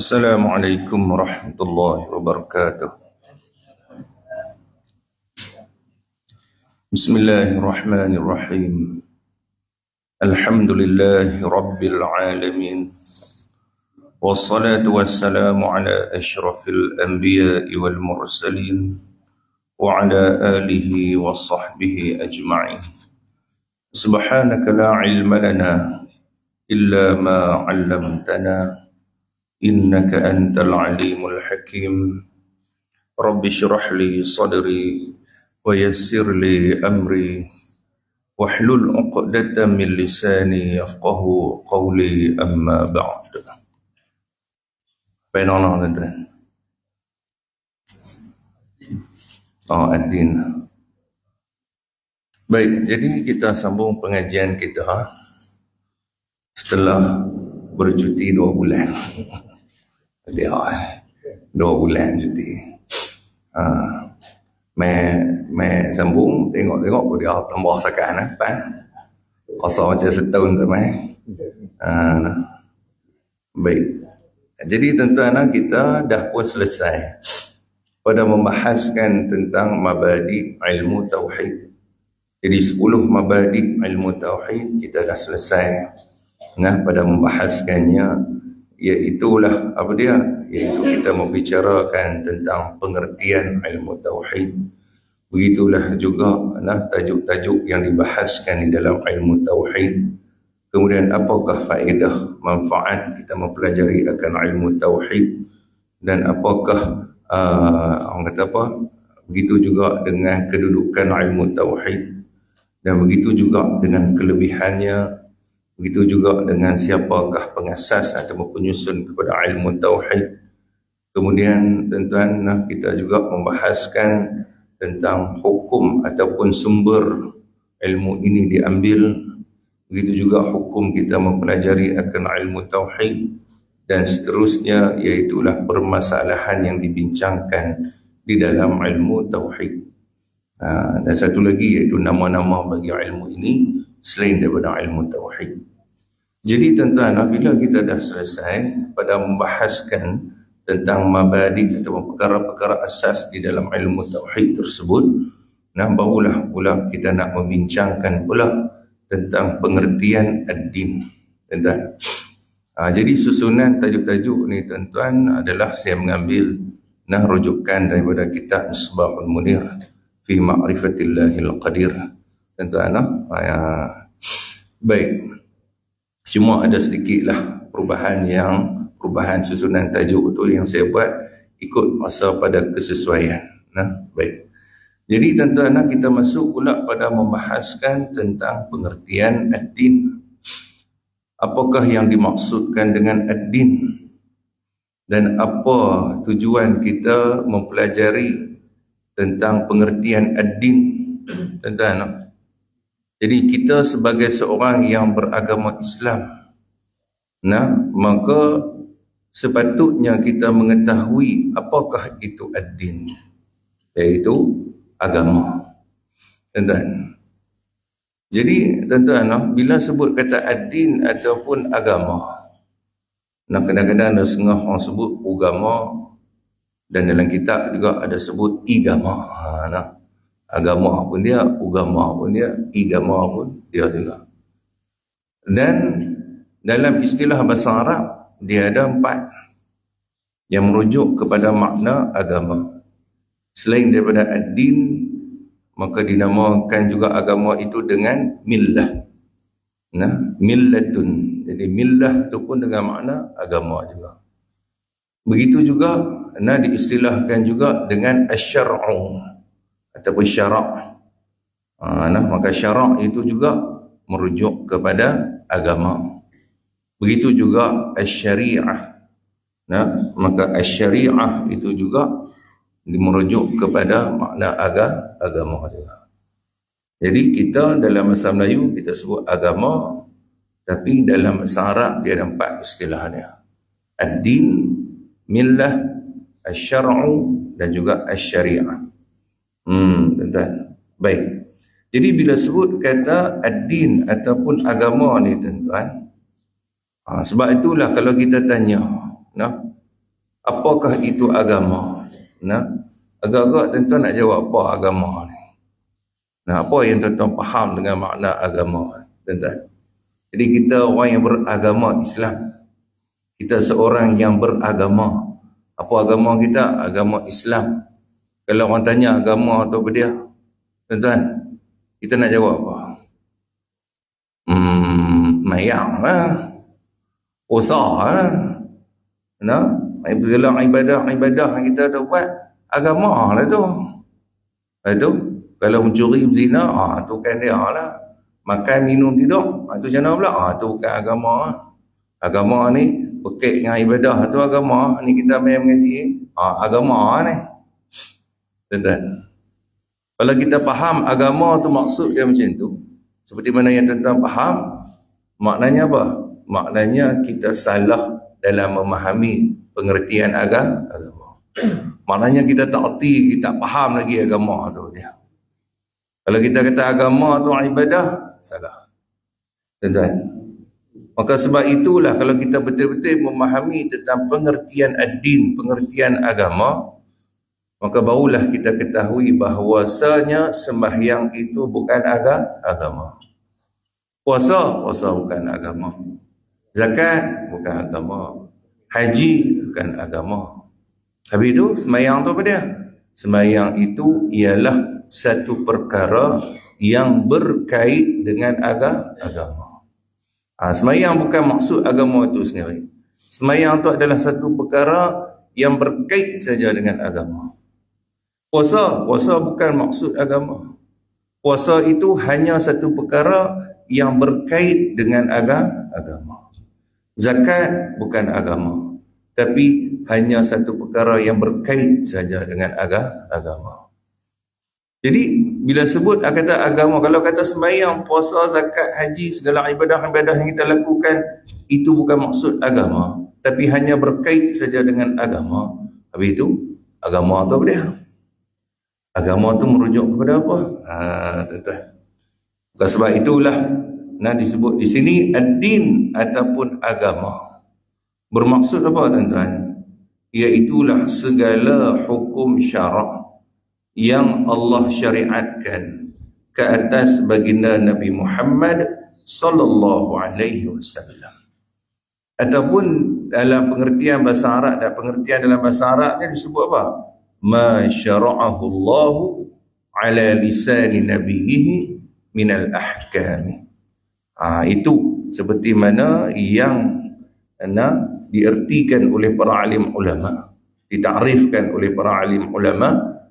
Assalamualaikum warahmatullahi wabarakatuh. Bismillahirrahmanirrahim. Alhamdulillahi rabbil alamin. Wassalatu wassalamu ala ashrafil anbiya'i wal mursalin wa ala alihi wa sahbihi ajma'in. Subhanaka la ilma lana illa ma 'allamtana innaka antal alimul hakim. Rabbi shrah li sadri wa yassir li amri wahlul 'uqdatam min lisani yafqahu qawli, amma ba'd. Baiklah tuan-tuan. Ad-din. Baik, jadi kita sambung pengajian kita setelah bercuti 2 bulan. Dia 2 bulan cuti. Mai sambung tengok pun dia tambah sakan pan. Rasa macam setahun tu mai. Baik. Jadi tuan-tuan, kita dah pun selesai pada membahaskan tentang mabadi ilmu tauhid. Jadi 10 mabadi ilmu tauhid kita dah selesai. Pada membahaskannya, iaitulah apa dia? Iaitu kita membicarakan tentang pengertian ilmu tauhid. Begitulah juga tajuk-tajuk yang dibahaskan di dalam ilmu tauhid. Kemudian apakah faedah, manfaat kita mempelajari akan ilmu tauhid, dan apakah orang kata apa? Begitu juga dengan kedudukan ilmu tauhid, dan begitu juga dengan kelebihannya. Begitu juga dengan siapakah pengasas atau penyusun kepada ilmu tauhid. Kemudian tuan-tuan, kita juga membahaskan tentang hukum ataupun sumber ilmu ini diambil. Begitu juga hukum kita mempelajari akan ilmu tauhid, dan seterusnya, iaitulah permasalahan yang dibincangkan di dalam ilmu tauhid. Dan satu lagi iaitu nama-nama bagi ilmu ini selain daripada ilmu tauhid. Jadi tuan-tuan, bila kita dah selesai pada membahaskan tentang mabadi atau perkara-perkara asas di dalam ilmu tauhid tersebut, barulah pula kita nak membincangkan pula tentang pengertian ad-din, tuan-tuan. Jadi susunan tajuk-tajuk ni tuan-tuan adalah saya mengambil rujukan daripada kitab Misbahul Munir fi Ma'rifatillahil Qadir, tuan-tuan. Baik, cuma ada sedikitlah perubahan susunan tajuk tu yang saya buat ikut masa pada kesesuaian. Baik, jadi tuan-tuan, kita masuk pula pada membahaskan tentang pengertian ad-din. Apakah yang dimaksudkan dengan ad-din, dan apa tujuan kita mempelajari tentang pengertian ad-din, tuan-tuan. Jadi kita sebagai seorang yang beragama Islam, maka sepatutnya kita mengetahui apakah itu ad-din, iaitu agama, tuan-tuan. Jadi tuan-tuan, bila sebut kata ad-din ataupun agama, kadang-kadang ada setengah orang sebut agama, dan dalam kitab juga ada sebut igama. Agama pun dia, agama pun dia, igama pun dia juga. Dan dalam istilah bahasa Arab, dia ada 4 yang merujuk kepada makna agama. Selain daripada ad-din, maka dinamakan juga agama itu dengan millah. Millatun. Jadi millah itu pun dengan makna agama juga. Begitu juga diistilahkan juga dengan asy-syar'u ataupun syarak. Maka syarak itu juga merujuk kepada agama. Begitu juga asy-syari'ah. Maka asy-syari'ah itu juga merujuk kepada makna agama juga. Jadi kita dalam bahasa Melayu kita sebut agama, tapi dalam bahasa Arab dia ada 4 istilahnya. Ad-din, millah, asy-syar'u, dan juga asy-syari'ah. Tuan-tuan. Baik. Jadi bila sebut kata ad-din ataupun agama ni tuan-tuan, sebab itulah kalau kita tanya, Apakah itu agama? Nah, agak-agak tuan-tuan nak jawab apa agama ni. Nah, apa yang tuan-tuan faham dengan makna agama, tuan-tuan? Jadi kita orang yang beragama Islam. Kita seorang yang beragama. Apa agama kita? Agama Islam. Kalau orang tanya agama atau apa dia, tuan-tuan, kita nak jawab apa? Mayang lah, usah lah, nah, segala ibadah yang kita ada buat, agama lah tu. Itu kalau mencuri berzina, tu kan dia lah. Makan minum tidur, tu macam mana pula? Tu bukan agama. Agama ni berkait dengan ibadah tu agama. Ni kita main mengaji, agama ni. Tuan-tuan, kalau kita faham agama tu maksud dia macam tu, seperti mana yang tuan-tuan faham, maknanya apa? Maknanya kita salah dalam memahami pengertian agama. Maknanya kita tak erti, kita tak faham lagi agama tu dia. Kalau kita kata agama tu ibadah, salah. Tuan-tuan, maka sebab itulah kalau kita betul-betul memahami tentang pengertian ad-din, pengertian agama, maka barulah kita ketahui bahawasanya sembahyang itu bukan agama. Puasa bukan agama. Zakat bukan agama. Haji bukan agama. Habis itu sembahyang tu apa dia? Sembahyang itu ialah satu perkara yang berkait dengan agama. Sembahyang bukan maksud agama itu sendiri. Sembahyang itu adalah satu perkara yang berkait saja dengan agama. Puasa bukan maksud agama. Puasa itu hanya satu perkara yang berkait dengan agama. Zakat bukan agama, tapi hanya satu perkara yang berkait saja dengan agama. Jadi bila sebut kata agama, kalau kata sembahyang, puasa, zakat, haji, segala ibadah-ibadah yang kita lakukan, itu bukan maksud agama, tapi hanya berkait saja dengan agama. Habis itu agama atau apa dia? Agama tu merujuk kepada apa? Tuan-tuan. Bukan sebab itulah disebut di sini ad-din ataupun agama. Bermaksud apa, tuan-tuan? Iaitulah segala hukum syarak yang Allah syariatkan ke atas baginda Nabi Muhammad sallallahu alaihi wasallam. Ataupun dalam pengertian bahasa Arab dan pengertian dalam bahasa Arabnya disebut apa? Ma syara'ahu Allah ala lisani nabiyhi minal ahkami. Itu seperti mana yang diertikan oleh para alim ulama, ditakrifkan oleh para alim ulama,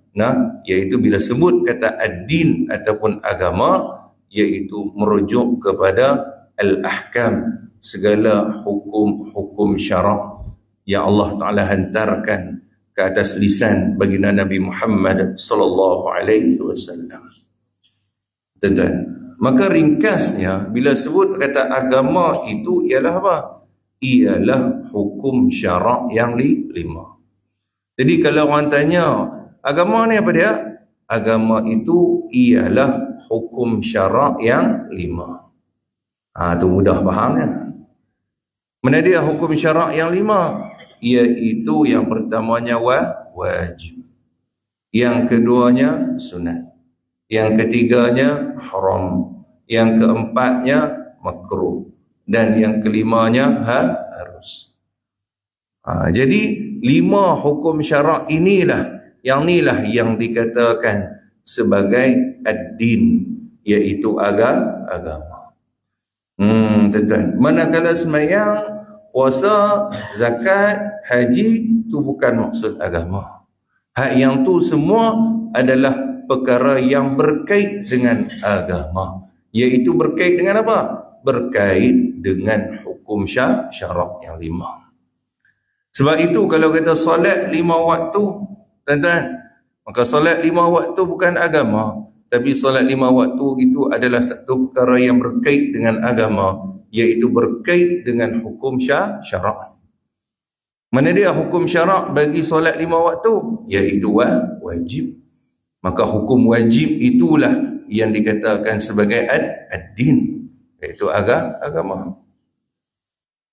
iaitu bila sebut kata ad-din ataupun agama, iaitu merujuk kepada al-ahkam, segala hukum-hukum syarak yang Allah Ta'ala hantarkan ke atas lisan baginda Nabi Muhammad sallallahu alaihi wasallam. Tuan-tuan, maka ringkasnya bila sebut kata agama itu ialah apa? Ialah hukum syarak yang lima. Jadi kalau orang tanya agama ni apa dia? Agama itu ialah hukum syarak yang lima. Itu mudah fahamnya. Mana dia hukum syarak yang lima? Iaitu yang pertamanya wajib, yang keduanya sunat, yang ketiganya haram, yang keempatnya makruh, dan yang kelimanya harus. Jadi 5 hukum syarak inilah yang dikatakan sebagai ad-din, iaitu agama. Tuan-tuan, manakala sembahyang, puasa, zakat, haji, itu bukan maksud agama. Yang tu semua adalah perkara yang berkait dengan agama. Iaitu berkait dengan apa? Berkait dengan hukum syarak yang 5. Sebab itu kalau kata solat 5 waktu, tuan-tuan, maka solat 5 waktu bukan agama, tapi solat 5 waktu itu adalah satu perkara yang berkait dengan agama, iaitu berkait dengan hukum syarak. Mana dia hukum syarak bagi solat 5 waktu? Iaitu wajib. Maka hukum wajib itulah yang dikatakan sebagai ad-din, iaitu agama.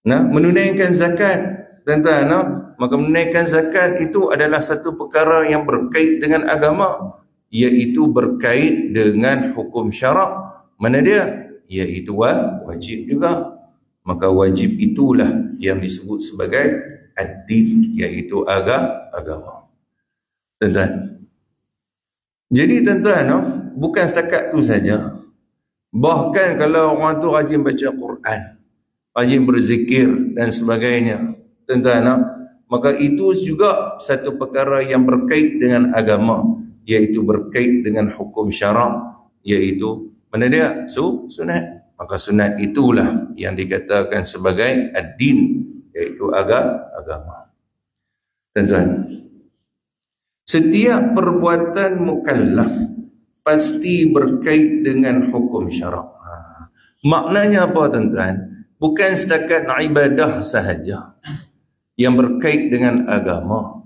Menunaikan zakat, tuan-tuan, maka menunaikan zakat itu adalah satu perkara yang berkait dengan agama, iaitu berkait dengan hukum syarak. Mana dia? Iaitu wajib juga. Maka wajib itulah yang disebut sebagai ad-din, iaitu agama. Tuan-tuan, jadi tuan-tuan, bukan setakat tu saja. Bahkan kalau orang tu rajin baca Quran, rajin berzikir dan sebagainya, tuan-tuan, maka itu juga satu perkara yang berkait dengan agama, iaitu berkait dengan hukum syarak, iaitu mana dia? Sunat. Maka sunat itulah yang dikatakan sebagai ad-din, iaitu agama. Tuan-tuan, setiap perbuatan mukallaf pasti berkait dengan hukum syarak. Maknanya apa tuan-tuan? Bukan setakat ibadah sahaja yang berkait dengan agama.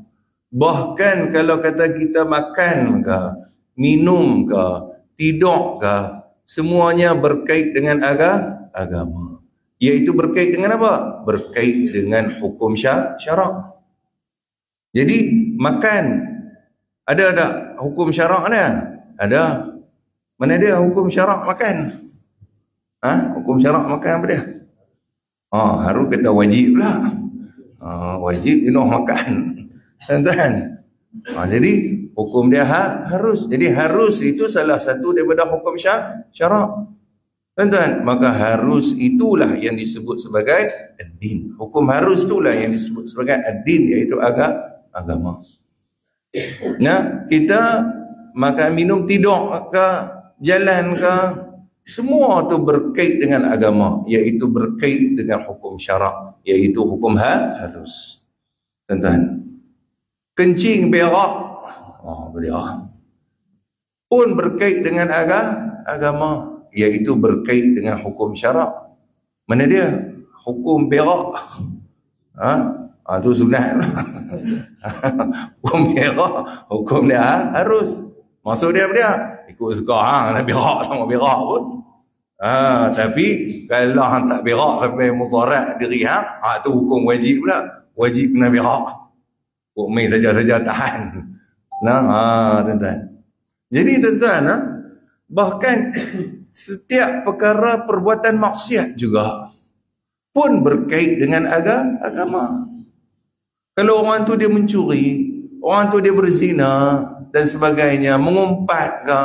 Bahkan kalau kata kita makan ke, minum ke, tidur ke, semuanya berkait dengan agama. Iaitu berkait dengan apa? Berkait dengan hukum syarak. Jadi makan, ada tak hukum syarak dia? Ada. Mana dia hukum syarak makan? Hukum syarak makan apa dia? Harus kata wajib lah. Wajib kena makan. Tuan-tuan. Jadi hukum dia harus. Jadi harus itu salah satu daripada hukum syarak. Tuan-tuan, maka harus itulah yang disebut sebagai ad-din. Hukum harus itulah yang disebut sebagai ad-din, iaitu agama. Nah, kita makan, minum, tidur ke, jalan ke, semua tu berkait dengan agama, iaitu berkait dengan hukum syarak, iaitu hukum harus. Tuan-tuan, kencing, berak, pun berkait dengan agama, iaitu berkait dengan hukum syarak. Mana dia? Hukum berak. Itu sunat. Hukum berak, hukum dia harus. Maksud dia apa dia? Ikut suka nak berak sama berak pun. Tapi kalau hang tak berak sampai mudarat diri tu hukum wajib pula. Wajib kena berak. Kok main saja-saja tahan. Tuan-tuan. Jadi tuan-tuan, bahkan setiap perkara perbuatan maksiat juga pun berkait dengan agama. Kalau orang tu dia mencuri, orang tu dia berzina dan sebagainya, mengumpat ke,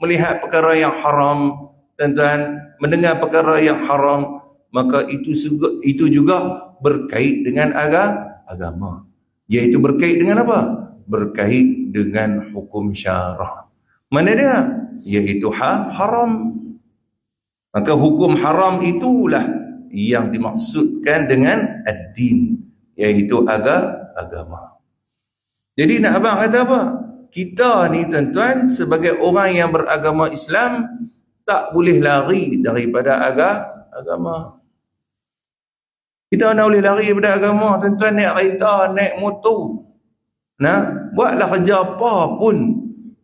melihat perkara yang haram, tuan-tuan, mendengar perkara yang haram, maka itu juga berkait dengan agama. Iaitu berkait dengan apa? Berkait dengan hukum syarak. Mana dia? Iaitu haram. Maka hukum haram itulah yang dimaksudkan dengan ad-din, iaitu agama. Jadi nak abang kata apa? Kita ni tuan-tuan sebagai orang yang beragama Islam tak boleh lari daripada agama. Kita nak boleh lari daripada agama, tuan-tuan, naik kereta, naik motor, buatlah kerja apa pun,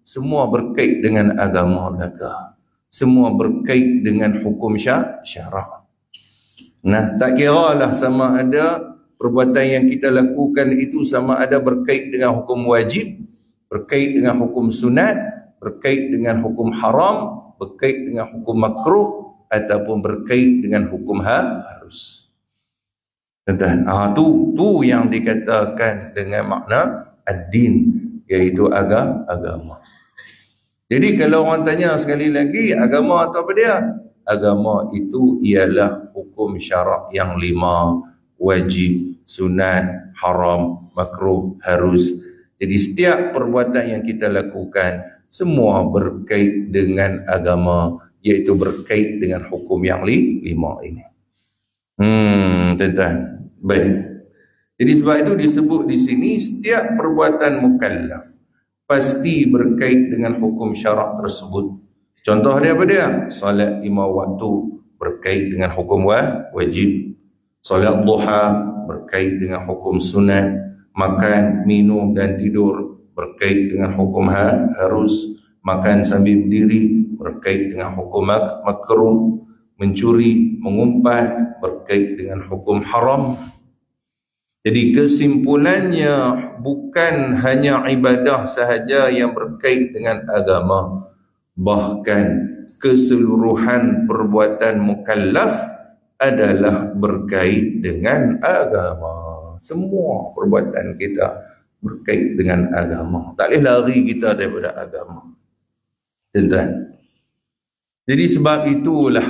semua berkait dengan agama belaka. Semua berkait dengan hukum syarak. Tak kiralah sama ada perbuatan yang kita lakukan itu sama ada berkait dengan hukum wajib, berkait dengan hukum sunat, berkait dengan hukum haram, berkait dengan hukum makruh, ataupun berkait dengan hukum harus. Tuan-tuan, tu yang dikatakan dengan makna ad-din, iaitu agama. Jadi kalau orang tanya sekali lagi, agama atau apa dia? Agama itu ialah hukum syarak yang 5, wajib, sunat, haram, makruh, harus. Jadi setiap perbuatan yang kita lakukan semua berkait dengan agama, iaitu berkait dengan hukum yang 5 ini. Tuan-tuan, baik. Jadi sebab itu disebut di sini setiap perbuatan mukallaf pasti berkait dengan hukum syarak tersebut. Contoh dia apa dia? Salat 5 waktu berkait dengan hukum wajib. Salat duha berkait dengan hukum sunat. Makan, minum dan tidur berkait dengan hukum harus. Makan sambil berdiri berkait dengan hukum makruh. Mencuri, mengumpat berkait dengan hukum haram. Jadi kesimpulannya, bukan hanya ibadah sahaja yang berkait dengan agama, bahkan keseluruhan perbuatan mukallaf adalah berkait dengan agama. Semua perbuatan kita berkait dengan agama. Tak boleh lari kita daripada agama. Tuan-tuan. Jadi sebab itulah,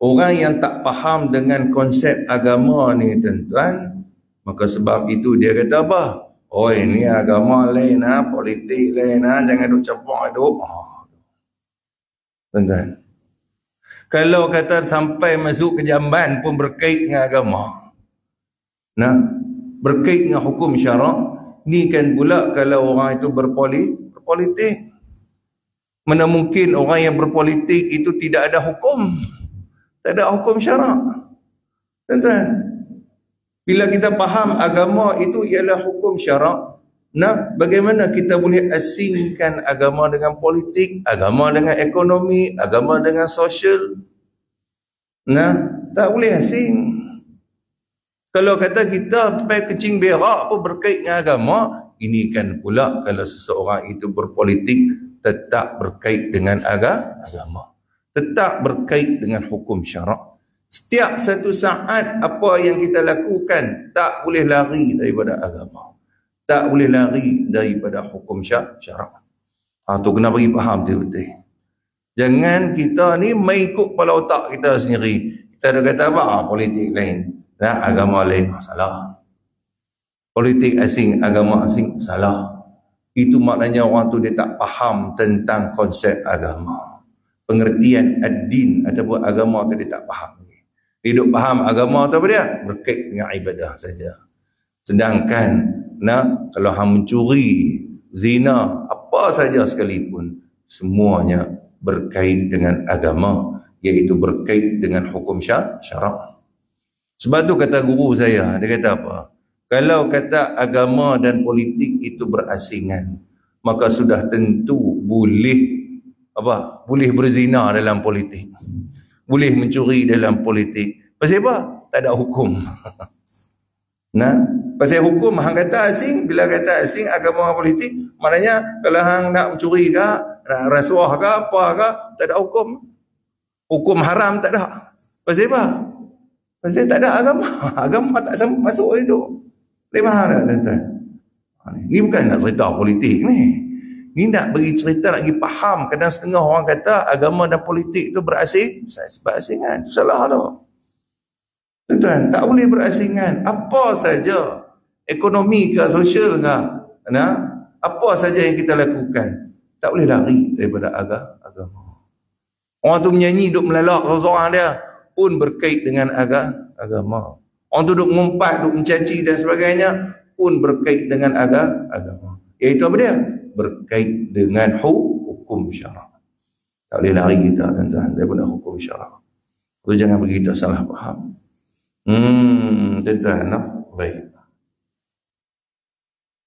orang yang tak faham dengan konsep agama ni, tuan-tuan, maka sebab itu dia kata apa? Oh, ini agama lain, politik lain, jangan duk campur aduk. Tuan-tuan, kalau kata sampai masuk ke jamban pun berkait dengan agama, berkait dengan hukum syarak, ni kan pula kalau orang itu berpolitik. Mana mungkin orang yang berpolitik itu tidak ada hukum, tak ada hukum syarak. Tuan-tuan, bila kita faham agama itu ialah hukum syarak, bagaimana kita boleh asingkan agama dengan politik, agama dengan ekonomi, agama dengan sosial? Tak boleh asing. Kalau kata kita sampai kecing berak pun berkait dengan agama, ini kan pula kalau seseorang itu berpolitik tetap berkait dengan agama, tetap berkait dengan hukum syarak. Setiap satu saat apa yang kita lakukan tak boleh lari daripada agama, tak boleh lari daripada hukum syarak. Tu kena bagi faham betul-betul. Jangan kita ni mengikut kepala otak kita sendiri. Kita dah kata apa? Politik lain, agama lain, salah. Politik asing, agama asing, salah. Itu maknanya orang tu dia tak faham tentang konsep agama. Pengertian ad-din ataupun agama tu dia tak faham. Dia duk faham agama tu apa dia? Berkait dengan ibadah saja. Sedangkan kalau hang mencuri, zina, apa saja sekalipun, semuanya berkait dengan agama, iaitu berkait dengan hukum syarak. Sebab tu kata guru saya, dia kata apa? Kalau kata agama dan politik itu berasingan, maka sudah tentu boleh berzina dalam politik, boleh mencuri dalam politik. Pasal apa? Tak ada hukum. Pasal hukum hang kata asing, bila kata asing agama dan politik, maknanya kalau hang nak mencuri ke, nak rasuah ke, apa ke, tak ada hukum. Hukum haram tak ada. Pasal apa? Pasal tak ada agama. Agama tak masuk situ. Boleh faham tak, tuan-tuan? Ni bukan nak cerita politik ni. Ni nak bagi cerita, nak bagi faham. Kadang setengah orang kata agama dan politik tu berasingan. Itu salah tu. Tuan-tuan, tak boleh berasingan. Apa saja, ekonomi ke, sosial ke, apa saja yang kita lakukan, tak boleh lari daripada agama. Orang tu menyanyi, duk melalak seorang dia, pun berkait dengan agama. Orang tu duk ngumpat, duk mencaci dan sebagainya, pun berkait dengan agama. Iaitu apa dia? Berkait dengan hukum syarak. Tak boleh lari kita, tuan-tuan, daripada hukum syarak. So, jangan bagi kita salah faham. Tuan-tuan, baik.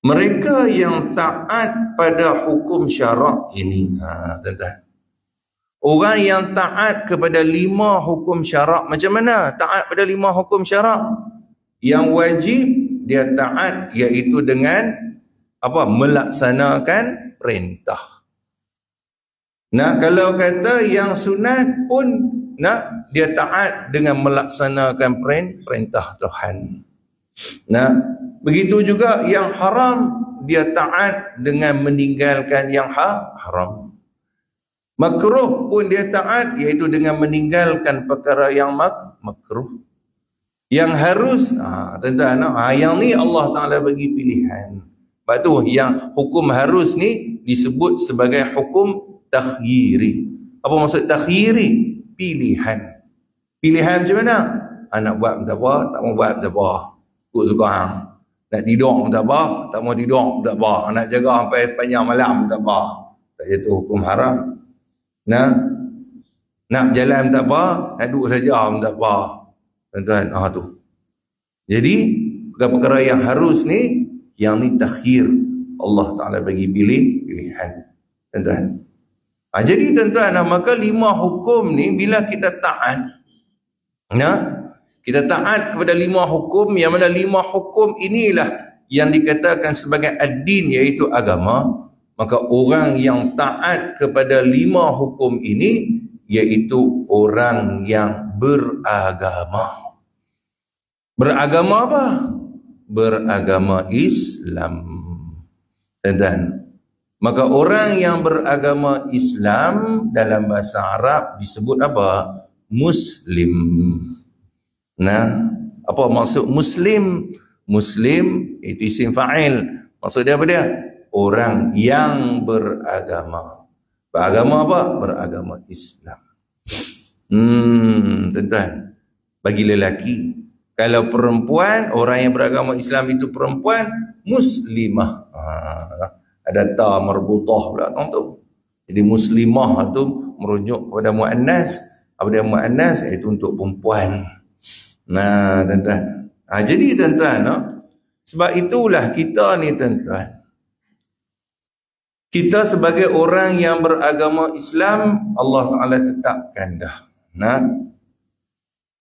Mereka yang taat pada hukum syarak ini, tuan-tuan, orang yang taat kepada 5 hukum syarak, macam mana taat pada 5 hukum syarak? Yang wajib dia taat iaitu dengan melaksanakan perintah. Kalau kata yang sunat pun dia taat dengan melaksanakan perintah Tuhan. Begitu juga yang haram dia taat dengan meninggalkan yang haram. Makruh pun dia taat iaitu dengan meninggalkan perkara yang makruh. Yang harus, tuan-tuan, yang ni Allah Ta'ala bagi pilihan. Sebab tu yang hukum harus ni disebut sebagai hukum takhyiri. Apa maksud takhyiri? Pilihan. Pilihan macam mana? Nak buat tak apa, tak mau buat tak apa. Ikut suka hang. Nak tidur tak apa, tak mau tidur tak apa. Nak jaga sampai sepanjang malam tak apa. Tak jatuh hukum haram. Nak berjalan tak apa, nak duduk saja tak apa. Tuan-tuan, tu. Jadi, perkara-perkara yang harus ni, yang ni takhir. Allah Ta'ala bagi pilihan. Tuan-tuan. Jadi tuan-tuan, maka 5 hukum ni bila kita taat, Kita taat kepada 5 hukum, yang mana 5 hukum inilah yang dikatakan sebagai ad-din, iaitu agama. Maka orang yang taat kepada 5 hukum ini iaitu orang yang beragama. Beragama apa? Beragama Islam. Dan maka orang yang beragama Islam dalam bahasa Arab disebut apa? Muslim. Nah, apa maksud Muslim? Muslim itu isim fa'il. Maksud dia apa dia? Orang yang beragama. Beragama apa? Beragama Islam. Tuan-tuan, bagi lelaki, kalau perempuan, orang yang beragama Islam itu perempuan, muslimah. Ada ta marbutah pula tu. Jadi muslimah tu merujuk kepada muannas. Apa dia muannas? Iaitu untuk perempuan. Nah, tuan-tuan. Jadi tuan-tuan, sebab itulah kita ni tuan-tuan, kita sebagai orang yang beragama Islam, Allah Ta'ala tetapkan dah. Nah,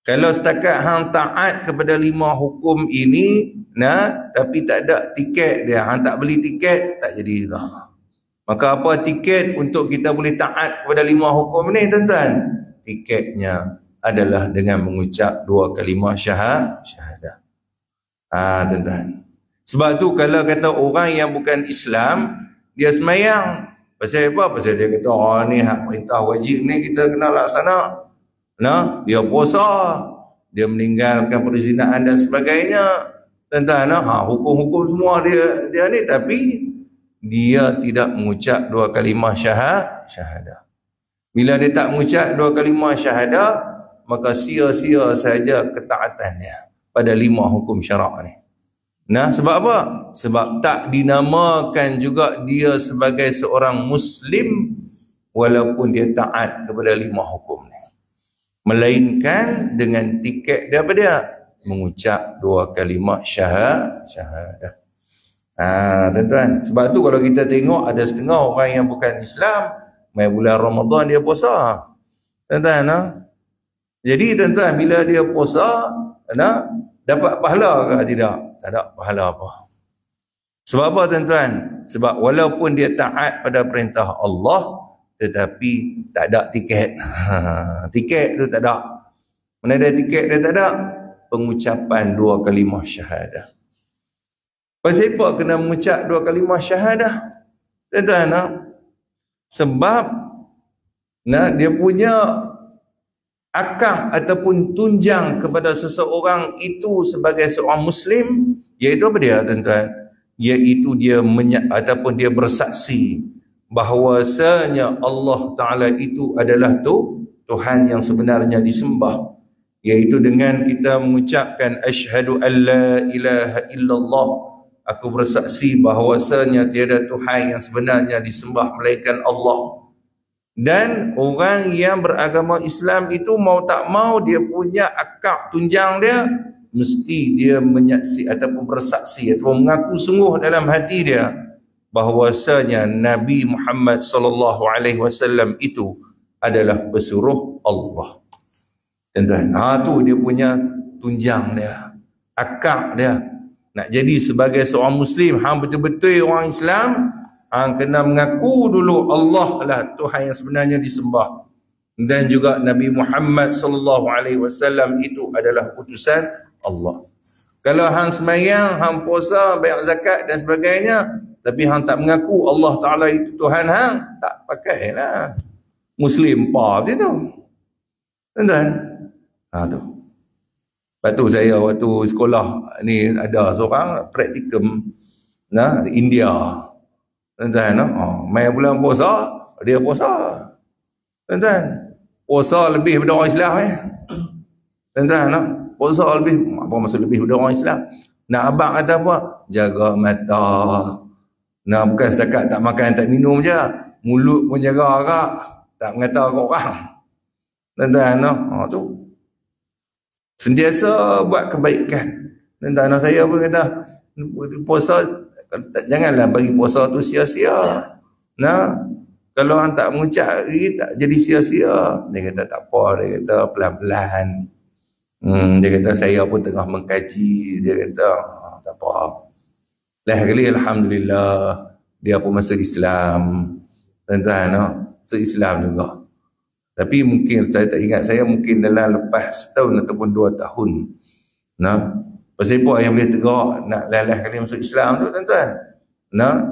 kalau setakat hang taat kepada 5 hukum ini, nah, tapi tak ada tiket dia, hang tak beli tiket, tak jadi dah. Maka apa tiket untuk kita boleh taat kepada 5 hukum ni tuan-tuan? Tiketnya adalah dengan mengucap 2 kalimah syahadah. Tuan-tuan. Sebab tu kalau kata orang yang bukan Islam, dia semayang. Pasal apa? Pasal dia kata, ni hak perintah wajib ni kita kena laksana. Nah, dia puasa, dia meninggalkan perzinaan dan sebagainya. Tuan-tuan, hukum-hukum semua dia ni, tapi dia tidak mengucap 2 kalimah syahadah. Bila dia tak mengucap 2 kalimah syahadah, maka sia-sia saja ketaatannya pada 5 hukum syarak ni. Nah, sebab apa? Sebab tak dinamakan juga dia sebagai seorang Muslim walaupun dia taat kepada 5 hukum ni. Melainkan dengan tiket dia apa dia? Mengucap 2 kalimah syahadah. Tuan-tuan, sebab tu kalau kita tengok ada setengah orang yang bukan Islam, mai bulan Ramadan dia puasa. Tuan-tuan, jadi tuan-tuan, bila dia puasa, dapat pahala ke tidak? Tak ada pahala apa. Sebab apa tuan-tuan? Sebab walaupun dia taat pada perintah Allah, tetapi tak ada tiket. Tiket tu tak ada. Mana ada tiket dia tak ada? Pengucapan 2 kalimah syahadah. Pasal apa kena mengucap 2 kalimah syahadah? Tuan-tuan, sebab dia punya akang ataupun tunjang kepada seseorang itu sebagai seorang Muslim, iaitu apa dia tuan-tuan? Iaitu dia ataupun dia bersaksi bahawasanya Allah Ta'ala itu adalah Tuhan yang sebenarnya disembah, iaitu dengan kita mengucapkan asyhadu an la ilaha illallah, aku bersaksi bahawasanya tiada Tuhan yang sebenarnya disembah melainkan Allah. Dan orang yang beragama Islam itu mau tak mau dia punya akak tunjang dia, mesti dia menyaksi ataupun bersaksi ataupun mengaku sungguh dalam hati dia bahawasanya Nabi Muhammad sallallahu alaihi wasallam itu adalah pesuruh Allah. Tuan-tuan, tu dia punya tunjang dia, akak dia. Nak jadi sebagai seorang Muslim, hang betul-betul orang Islam, hang kena mengaku dulu Allah lah Tuhan yang sebenarnya disembah, dan juga Nabi Muhammad sallallahu alaihi wasallam itu adalah utusan Allah. Kalau hang semayang, hang puasa, bayar zakat dan sebagainya, tapi hang tak mengaku Allah Ta'ala itu Tuhan hang, tak pakailah Muslim apa dia tu. Tuan-tuan, tu. Lepas tu saya waktu sekolah ni ada seorang praktikum India. Tuan-tuan, main bulan puasa, dia puasa. Tuan-tuan, puasa lebih daripada orang Islam Tuan-tuan, puasa lebih, apa maksud lebih daripada orang Islam? Nak abang kata apa? Jaga mata. Bukan setakat tak makan tak minum je, mulut pun jaga agak, tak mengata kat orang. Tuan-tuan, tu sentiasa buat kebaikan. Tuan-tuan, saya pun kata puasa, janganlah bagi puasa tu sia-sia. Kalau orang tak mengucap lagi, tak jadi sia-sia. Dia kata tak apa, dia kata pelan-pelan. Dia kata saya pun tengah mengkaji. Dia kata tak apa. Lah kali alhamdulillah dia pun masuk Islam. Tuan-tuan, masuk Islam juga. Tapi mungkin saya tak ingat, saya mungkin dalam lepas setahun ataupun 2 tahun. Pasal apa yang boleh tegak nak lalah kali masuk Islam tu tuan-tuan?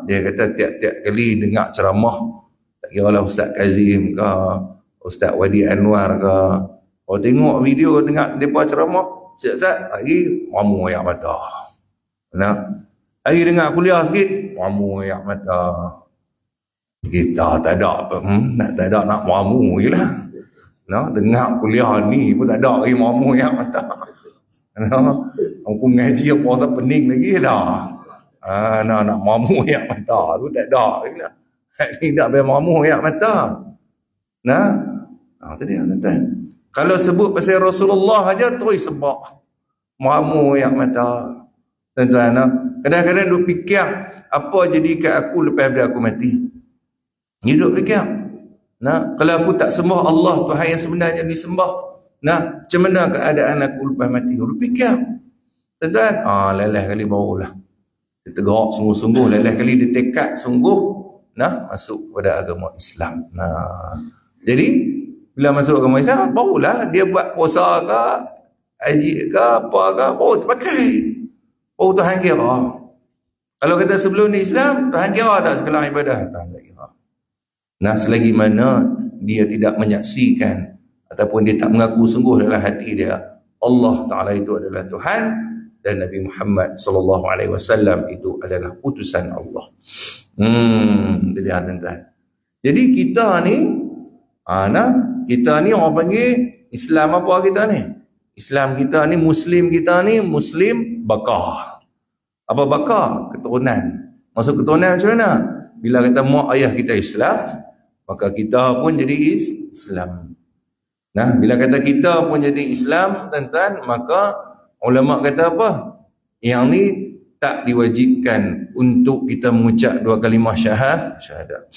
Dia kata tiap-tiap kali dengar ceramah, tak kira lah Ustaz Kazim ke, Ustaz Wadi Anwar ke, tengok video dengar mereka ceramah, siap-siap lagi mamu ayak mata. Hari dengar kuliah sikit, mamu ayak mata. Kita tak ada apa, tak ada nak mamu je lah. Dengar kuliah ni pun tak ada lagi mamu ayak mata. Aku ngaji apa rasa pening lagi dah. Nak mamu ayak mata tu tak ada lagi lah. Ni nak bayar mamu ayak mata. Tadi tuan-tuan. Kalau sebut pasal Rasulullah aja terus sebab mamu ayak mata. Tuan-tuan, kadang-kadang duk fikir apa jadi kat aku lepas aku mati. Ni duk fikir. Kalau aku tak sembah Allah Tuhan yang sebenarnya disembah, macam mana keadaan aku lepas mati? Duk fikir. Tuan-tuan, lelah kali barulah dia tegak sungguh-sungguh, lelah kali dia tekad sungguh masuk kepada agama Islam. Jadi bila masuk agama Islam, barulah dia buat puasa ke, haji ke, apa ke, baru terpakai. Baru Tuhan kira. Kalau kata sebelum ni Islam, Tuhan kira tak segala ibadah? Tuhan tak kira. Selagi mana dia tidak menyaksikan ataupun dia tak mengaku sungguh dalam hati dia Allah Ta'ala itu adalah Tuhan dan Nabi Muhammad sallallahu alaihi wasallam itu adalah utusan Allah. Itu dia tuan-tuan. Jadi kita ni orang panggil Islam apa kita ni? Islam kita ni, Muslim kita ni, Muslim bakar. Apa bakar? Keturunan. Masuk keturunan macam mana? Bila kata mak ayah kita Islam, maka kita pun jadi Islam. Bila kata kita pun jadi Islam, tuan-tuan, maka ulama kata apa? Yang ni tak diwajibkan untuk kita mengucap 2 kalimah syahadah.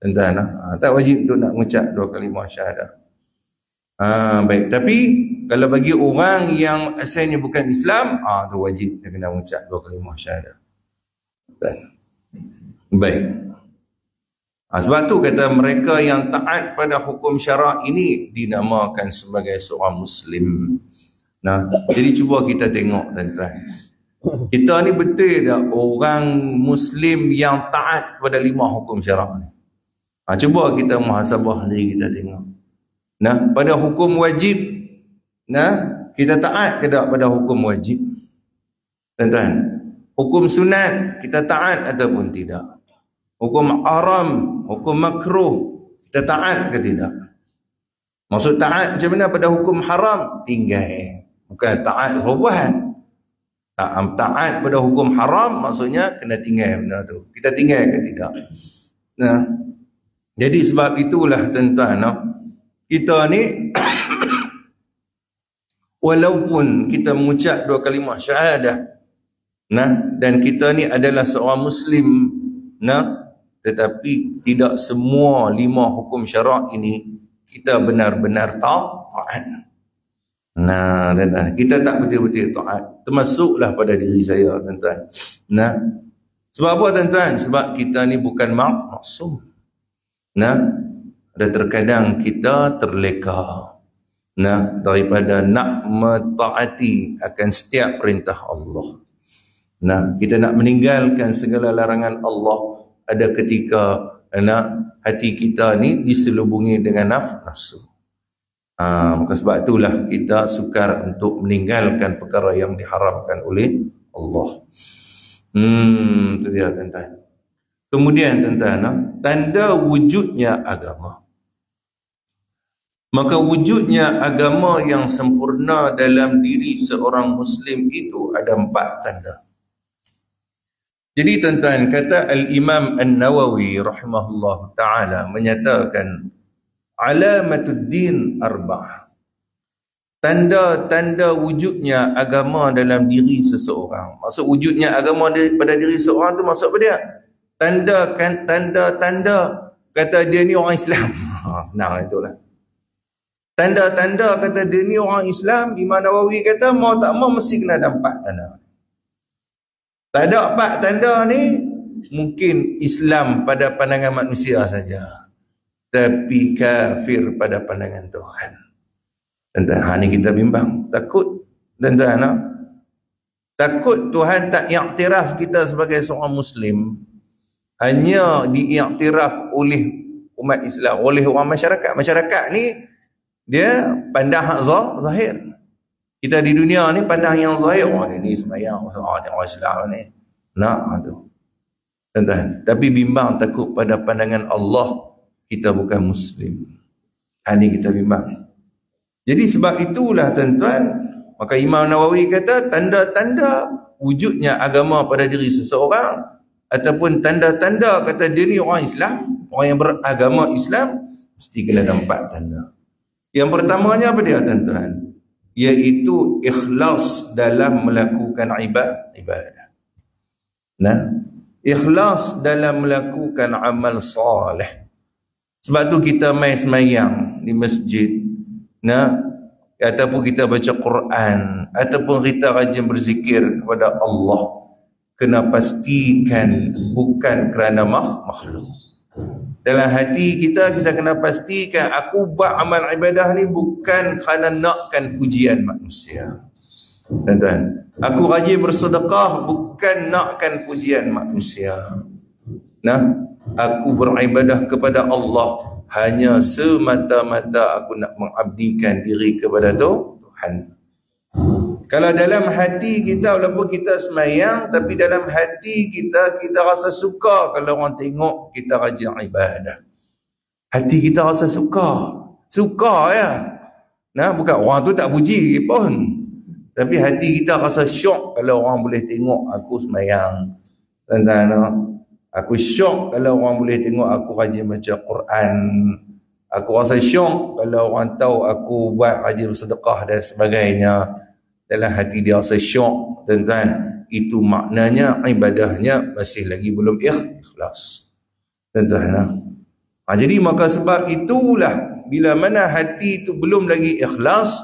Tuan-tuan, tak wajib untuk nak mengucap 2 kalimah syahadah. Baik, tapi kalau bagi orang yang asalnya bukan Islam, tu wajib dia kena mengucap 2 kalimah syahadah. Baik. Sebab tu kata mereka yang taat pada hukum syarak ini dinamakan sebagai seorang Muslim. Jadi cuba kita tengok tuan-tuan. Kita ni betul tak orang Muslim yang taat kepada 5 hukum syarak ni? Cuba kita muhasabah diri kita tengok. Pada hukum wajib, kita taat ke tak pada hukum wajib? Tuan-tuan, hukum sunat kita taat ataupun tidak? Hukum haram, hukum makruh, kita taat ke tidak? Maksud taat macam mana pada hukum haram? Tinggal. Bukan taat buat. Taat pada hukum haram maksudnya kena tinggal benda tu. Kita tinggal ke tidak? Jadi sebab itulah tuan-tuan, kita ni walaupun kita mengucap 2 kalimah syahadah, dan kita ni adalah seorang Muslim, tetapi tidak semua 5 hukum syarak ini kita benar-benar taat. Kita tak betul-betul taat. Termasuklah pada diri saya, tuan-tuan. Sebab apa, tuan-tuan? Sebab kita ni bukan maksum. Ada terkadang kita terleka daripada nak mentaati akan setiap perintah Allah. Kita nak meninggalkan segala larangan Allah. Ada ketika hati kita ni diselubungi dengan nafsu. Maka sebab itulah kita sukar untuk meninggalkan perkara yang diharamkan oleh Allah. Itu dia tuan-tuan. Kemudian tuan-tuan, tanda wujudnya agama. Maka wujudnya agama yang sempurna dalam diri seorang Muslim itu ada 4 tanda. Jadi tuan-tuan, kata Al-Imam An-Nawawi rahimahullah ta'ala menyatakan alamatud-din 4. Tanda-tanda wujudnya agama dalam diri seseorang. Maksud wujudnya agama pada diri seseorang tu maksud apa dia? Tanda-tanda kata dia ni orang Islam. Senang itulah. Tanda-tanda kata dia ni orang Islam, Imam Nawawi kata mau tak mau mesti kena ada 4 tanda. Tak ada 4 tanda ni, mungkin Islam pada pandangan manusia saja, tapi kafir pada pandangan Tuhan. Tuan-tuan, ni kita bimbang, takut tuan-tuan, takut Tuhan tak iktiraf kita sebagai seorang Muslim, hanya diiktiraf oleh umat Islam, oleh orang masyarakat. Masyarakat ni dia pandang hak zahir. Kita di dunia ni pandang yang zahir, dia ni sembahyang, dia orang Islam ni. Nak tu. Tuan-tuan, tapi bimbang takut pada pandangan Allah kita bukan Muslim. Ni kita bimbang. Jadi sebab itulah tuan-tuan, maka Imam Nawawi kata tanda-tanda wujudnya agama pada diri seseorang, ataupun tanda-tanda kata dia ni orang Islam, orang yang beragama Islam, mesti kena ada 4 tanda. Yang pertamanya apa dia tuan-tuan? Iaitu ikhlas dalam melakukan ibadah. Ikhlas dalam melakukan amal soleh. Sebab tu kita main semayang di masjid, ataupun kita baca Quran, ataupun kita rajin berzikir kepada Allah, kena pastikan bukan kerana makhluk. Dalam hati kita kena pastikan aku buat amal ibadah ni bukan kerana nakkan pujian manusia. Tuan-tuan, aku rajin bersedekah bukan nakkan pujian manusia. Aku beribadah kepada Allah hanya semata-mata aku nak mengabdikan diri kepada Tuhan. Kalau dalam hati kita, walaupun kita semayang, tapi dalam hati kita rasa suka kalau orang tengok kita rajin ibadah. Hati kita rasa suka ya. Bukan orang tu tak puji pun, tapi hati kita rasa syok kalau orang boleh tengok aku semayang. Aku syok kalau orang boleh tengok aku rajin baca Quran. Aku rasa syok kalau orang tahu aku buat rajin bersedekah dan sebagainya. Dalam hati dia rasa syok, tuan-tuan, itu maknanya ibadahnya masih lagi belum ikhlas. Tuan-tuan, jadi maka sebab itulah bila mana hati itu belum lagi ikhlas,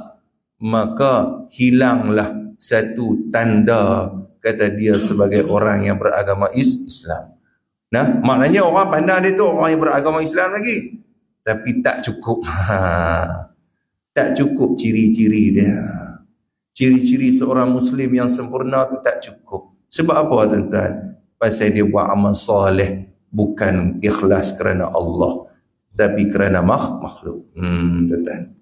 maka hilanglah satu tanda kata dia sebagai orang yang beragama Islam. Maknanya orang pandang dia tu orang yang beragama Islam lagi, tapi tak cukup. Tak cukup ciri-ciri dia. Ciri-ciri seorang Muslim yang sempurna tu tak cukup. Sebab apa tuan-tuan? Pasal dia buat amal soleh bukan ikhlas kerana Allah, tapi kerana makhluk. Tuan-tuan,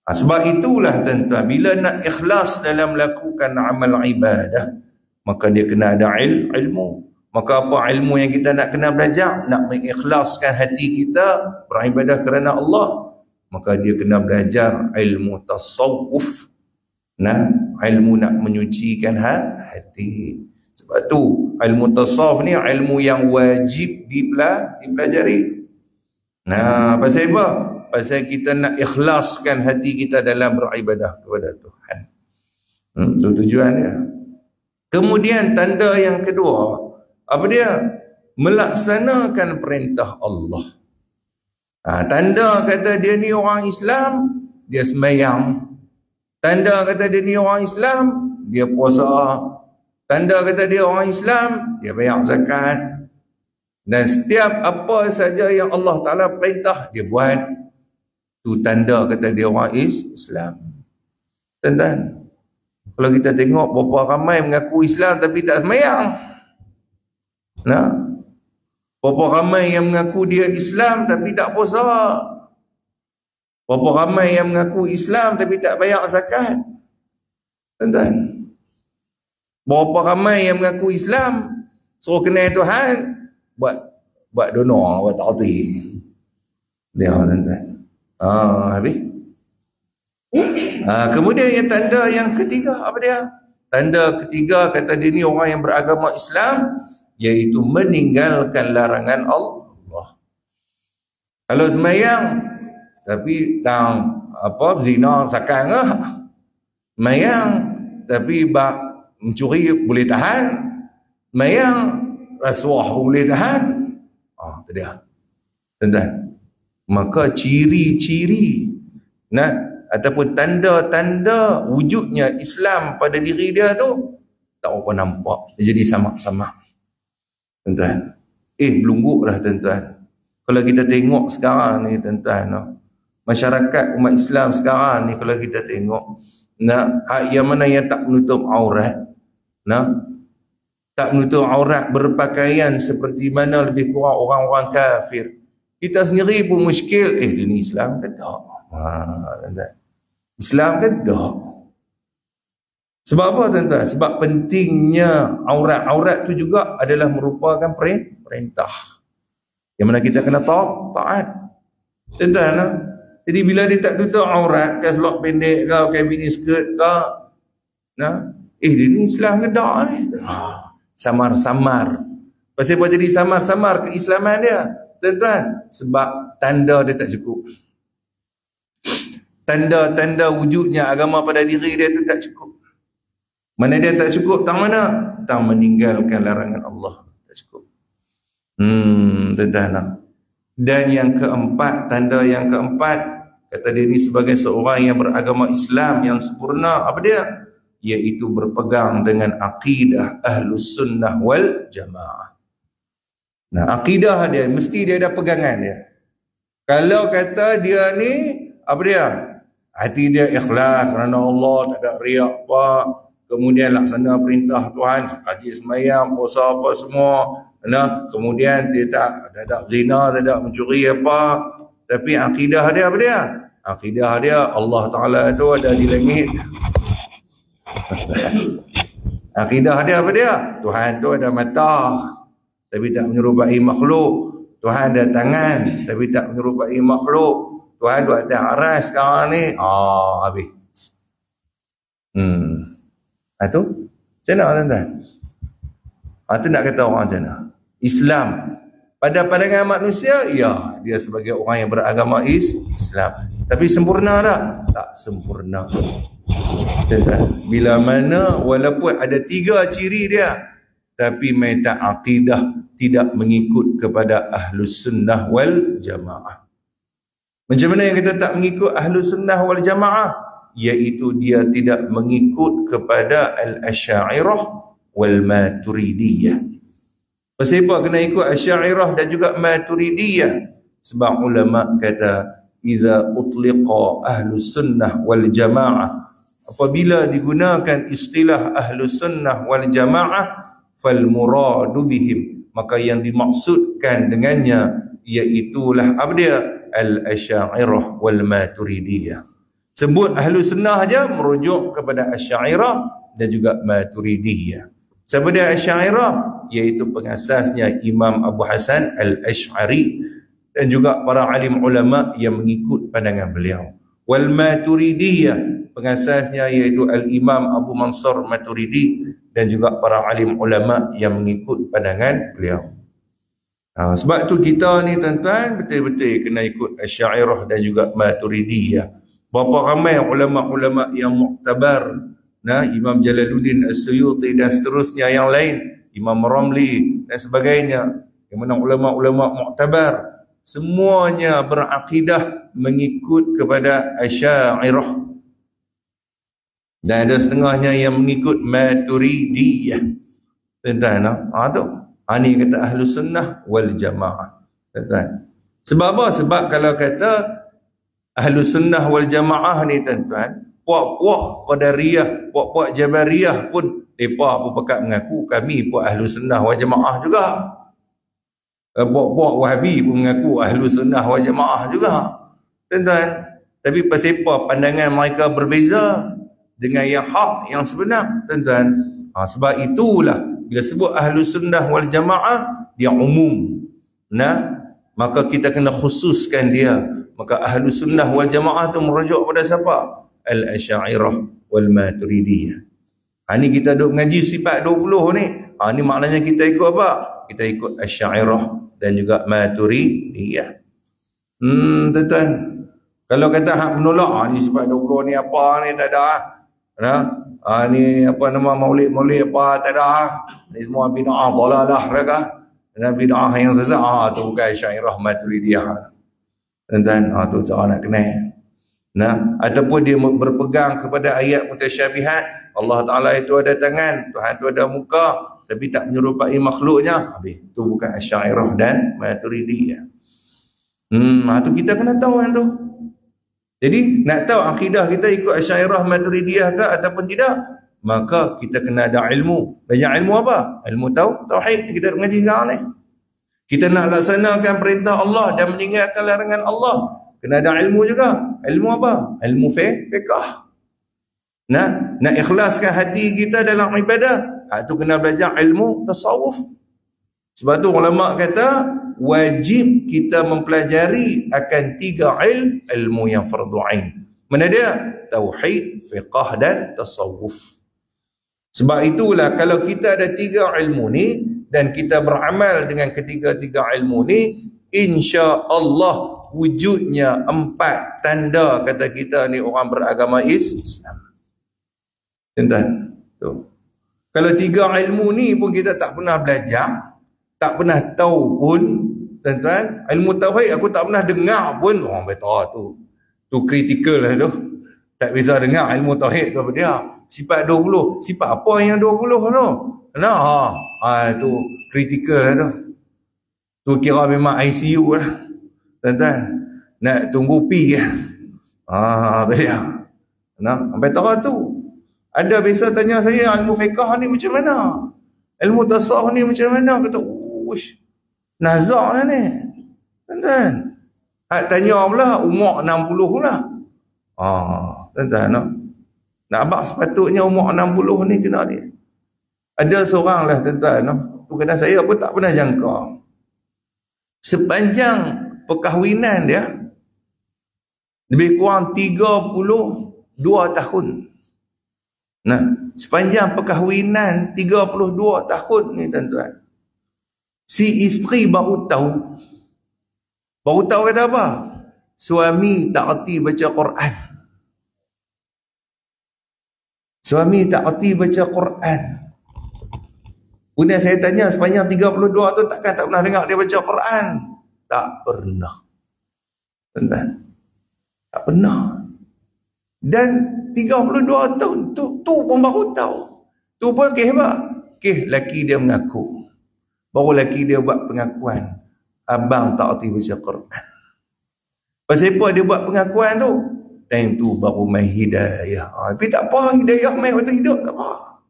sebab itulah tuan-tuan, bila nak ikhlas dalam melakukan amal ibadah, maka dia kena ada ilmu. Maka apa ilmu yang kita nak kena belajar? Nak mengikhlaskan hati kita beribadah kerana Allah, maka dia kena belajar ilmu tasawuf. Ilmu nak menyucikan hati. Sebab tu ilmu tasawuf ni ilmu yang wajib dipelajari. Pasal apa? Pasal kita nak ikhlaskan hati kita dalam beribadah kepada Tuhan. Itu tujuannya. Kemudian tanda yang kedua, apa dia? Melaksanakan perintah Allah. Tanda kata dia ni orang Islam, dia semayang. Tanda kata dia ni orang Islam, dia puasa. Tanda kata dia orang Islam, dia bayar zakat. Dan setiap apa saja yang Allah Ta'ala perintah, dia buat. Itu tanda kata dia orang Islam. Tuan-tuan, kalau kita tengok berapa ramai mengaku Islam tapi tak semayang. Berapa ramai yang mengaku dia Islam tapi tak puasa. Berapa ramai yang mengaku Islam tapi tak bayar zakat. Tuan-tuan, berapa ramai yang mengaku Islam suruh kenal Tuhan, buat donor, buat ta'ati. Dia tuan-tuan. Habis. Kemudian yang tanda yang ketiga, apa dia? Tanda ketiga kata dia ni orang yang beragama Islam, iaitu meninggalkan larangan Allah. Kalau semayang tapi zina sakang mayang, tapi mencuri boleh tahan, mayang rasuah boleh tahan. Itu dia. Tuan-tuan, maka ciri-ciri Nah, ataupun tanda-tanda wujudnya Islam pada diri dia tu tak apa nampak, dia jadi samak-samak. Tuan-tuan, belungguk dah tuan-tuan. Kalau kita tengok sekarang ni tuan-tuan, masyarakat umat Islam sekarang ni, kalau kita tengok, yang mana yang tak menutup aurat, tak menutup aurat, berpakaian seperti mana lebih kurang orang-orang kafir. Kita sendiri pun muskil, dia ni Islam ke tak? Islam ke tak? Sebab apa tuan-tuan? Sebab pentingnya aurat tu juga adalah merupakan perintah yang mana kita kena taat. Tuan-tuan, jadi bila dia tak tutup aurat, ke selok pendek ke, ke mini skirt ke, dia ni Islam ke tak ni? Samar-samar. Pasal apa jadi samar-samar keislaman dia? Tuan-tuan, sebab tanda dia tak cukup. Tanda-tanda wujudnya agama pada diri dia tu tak cukup. Mana dia tak cukup? Tang mana? Tang meninggalkan larangan Allah. Tak cukup. Tuan-tuan. Dan yang keempat, tanda yang keempat, kata dia ni sebagai seorang yang beragama Islam yang sempurna, apa dia? Iaitu berpegang dengan akidah Ahlus Sunnah wal Jamaah. Nah, akidah dia, mesti dia ada pegangan dia. Kalau kata dia ni, apa dia? Hati dia ikhlas kerana Allah, tak ada riak apa, kemudian laksana perintah Tuhan, haji semayang, puasa apa semua, kemudian dia tak ada zina, tak ada mencuri apa, tapi akidah dia apa dia? Akidah dia Allah Ta'ala tu ada di langit. Akidah dia apa dia? Tuhan tu ada mata, tapi tak menyerupai makhluk. Tuhan ada tangan, tapi tak menyerupai makhluk. Tuhan duduk atas aras sekarang ni. Habis. Itu macam mana tuan-tuan? Itu nak kata orang macam mana? Islam pada pandangan manusia, ya, dia sebagai orang yang beragama Islam. Tapi sempurna tak? Tak sempurna. Tuan-tuan, bila mana walaupun ada 3 ciri dia, tapi mereka akidah tidak mengikut kepada Ahlus Sunnah wal Jamaah. Macam mana yang kita tak mengikut Ahlus Sunnah wal Jamaah? Iaitu dia tidak mengikut kepada Al-Asy'ariyah wal Maturidiyah. Pasal apa kena ikut Asy'ariyah dan juga Maturidiyah? Sebab ulama kata, "Idza utliqa Ahlus Sunnah wal Jamaah", apabila digunakan istilah Ahlus Sunnah wal Jamaah, fal muradu bihim, maka yang dimaksudkan dengannya iaitulah apa dia? Al-Asy'ariyah wal Maturidiyah. Sebut Ahlus Sunnah aja merujuk kepada Asy'ariyah dan juga Maturidiyah. Siapa dia Asy'ariyah? Iaitu pengasasnya Imam Abu Hasan Al-Asy'ari dan juga para alim ulama yang mengikut pandangan beliau. Wal Maturidiyah, pengasasnya iaitu Al-Imam Abu Mansur Maturidi dan juga para alim ulama yang mengikut pandangan beliau. Sebab tu kita ni tuan-tuan betul-betul kena ikut Asy'ariyah dan juga Maturidiyah. Berapa ramai ulama-ulama yang muktabar, Imam Jalaluddin As-Suyuti dan seterusnya yang lain, Imam Ramli dan sebagainya, yang mana ulama-ulama muktabar, semuanya berakidah mengikut kepada Asy'ariyah. Dan ada setengahnya yang mengikut Maturidiyah. Tuan-tuan, tu. Ini kata Ahlus Sunnah wal Jamaah. Tuan-tuan. Sebab apa? Sebab kalau kata Ahlus Sunnah wal Jamaah ni tuan-tuan, puak-puak Qadariyah, puak-puak Jabariyah pun mereka pun pakat mengaku kami puak Ahlus Sunnah wal Jamaah juga. Puak-puak Wahabi pun mengaku Ahlus Sunnah wal Jamaah juga. Tuan-tuan, tapi pasal apa pandangan mereka berbeza dengan yang hak, yang sebenar, tuan-tuan? Sebab itulah bila sebut Ahlus Sunnah wal Jamaah, dia umum. Maka kita kena khususkan dia. Maka Ahlus Sunnah wal Jamaah tu merujuk pada siapa? Al-Asy'ariyah wal Maturidiyah. Ini kita duk ngaji sifat 20 ni. Ini maknanya kita ikut apa? Kita ikut Asy'ariyah dan juga Maturidiyah. Tuan-tuan, kalau kata hak menolak, ni sifat 20 ni apa ni, tak ada. Ni apa nama maulid-maulid apa, tak ada. Ni semua bid'ah dalalah mereka. Dan bid'ah yang sesat, tu bukan Asy'ariyah Maturidiyah. Tuan-tuan, tu cara nak kenal. Nah, ataupun dia berpegang kepada ayat mutasyabihat, Allah Ta'ala itu ada tangan, Tuhan itu ada muka, tapi tak menyerupai makhluknya, habis itu bukan Asy'ariyah dan Maturidiyah. Itu kita kena tahu yang tu. Jadi nak tahu akidah kita ikut Asy'ariyah Maturidiyah ke ataupun tidak, maka kita kena ada ilmu. Banyak ilmu apa? Ilmu tauhid kita mengaji sekarang ni. Kita nak laksanakan perintah Allah dan meninggalkan larangan Allah, kena ada ilmu juga. Ilmu apa? Ilmu fiqh. Nak ikhlaskan hati kita dalam ibadah, itu kena belajar ilmu tasawuf. Sebab tu ulama kata wajib kita mempelajari akan 3 ilmu yang fardu ain. Mana dia? Tauhid, fiqh dan tasawuf. Sebab itulah kalau kita ada 3 ilmu ni dan kita beramal dengan ketiga-tiga ilmu ni, insya-Allah wujudnya 4 tanda kata kita ni orang beragama Islam. Tuan-tuan, tu. Kalau 3 ilmu ni pun kita tak pernah belajar, tak pernah tahu pun, tuan-tuan, ilmu tauhid aku tak pernah dengar pun, orang kata tu kritikal lah tu. Tak bisa dengar ilmu tauhid tu apa dia? Sifat 20. Sifat apa yang 20 tu? Tu kritikal lah tu. Tu kira memang ICU lah. Tuan-tuan, nak tunggu pi lah. Tu dia. Sampai tahu tu. Ada biasa tanya saya, ilmu fiqh ni macam mana? Ilmu tasawuf ni macam mana? Kata, nazak lah ni. Tuan-tuan. Tanya pula, umur 60 pula. Tuan-tuan, nak abang sepatutnya umur 60 ni kena dia. Ada seorang lah tuan-tuan, tu kena saya pun tak pernah jangka. Sepanjang perkahwinan dia, lebih kurang 32 tahun. Sepanjang perkahwinan 32 tahun ni tuan-tuan, si isteri baru tahu kata apa? Suami tak erti baca Quran. Suami tak erti baca Quran. Kemudian saya tanya, sepanjang 32 tu takkan tak pernah dengar dia baca Quran? Tak pernah. Tuan-tuan, tak pernah. Dan 32 tahun tu pun baru tahu. Tu pun kes apa? Kes laki dia mengaku. Baru laki dia buat pengakuan, abang tak erti baca Quran. Pasal apa dia buat pengakuan tu? Time tu baru main hidayah. Tapi tak apa, hidayah main waktu hidup tak apa.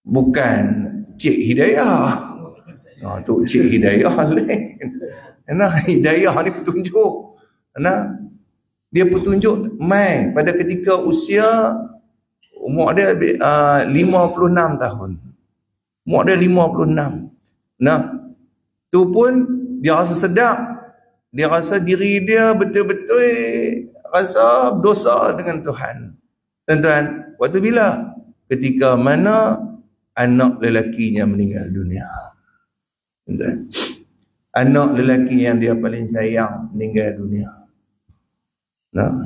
Bukan cik hidayah. Tu cik hidayah lain. Hidayah ni petunjuk. Dia petunjuk main pada ketika usia umur dia 56 tahun. Umur dia 56. Tu pun dia rasa sedap. Dia rasa diri dia betul-betul rasa berdosa dengan Tuhan. Tuan-tuan, waktu bila? Ketika mana anak lelakinya meninggal dunia. Tuan-tuan, anak lelaki yang dia paling sayang meninggal dunia.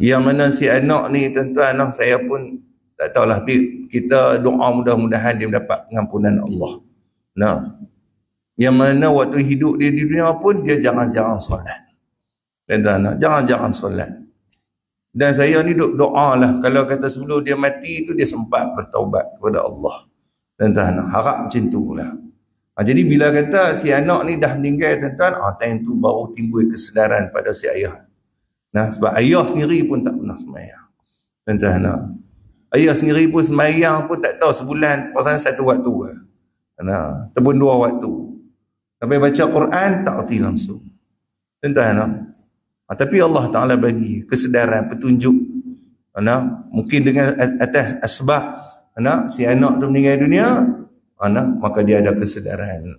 Yang mana si anak ni tuan-tuan, saya pun tak tahulah, kita doa mudah-mudahan dia mendapat pengampunan Allah. Yang mana waktu hidup dia di dunia pun dia jarang-jarang solat. Tuan-tuan, jarang-jarang solat. Dan saya ni doa lah, kalau kata sebelum dia mati tu dia sempat bertaubat kepada Allah. Tuan-tuan, harap macam tu lah. Jadi bila kata si anak ni dah meninggal tuan-tuan, time tu baru timbul kesedaran pada si ayah. Sebab ayah sendiri pun tak pernah sembahyang. Tuan-tuan, ayah sendiri pun sembahyang pun tak tahu sebulan, pasal 1 waktu ataupun 2 waktu. Sampai baca Quran tak erti langsung. Tuan-tuan, tapi Allah Ta'ala bagi kesedaran, petunjuk. Mungkin dengan atas asbab si anak tu meninggal dunia, maka dia ada kesedaran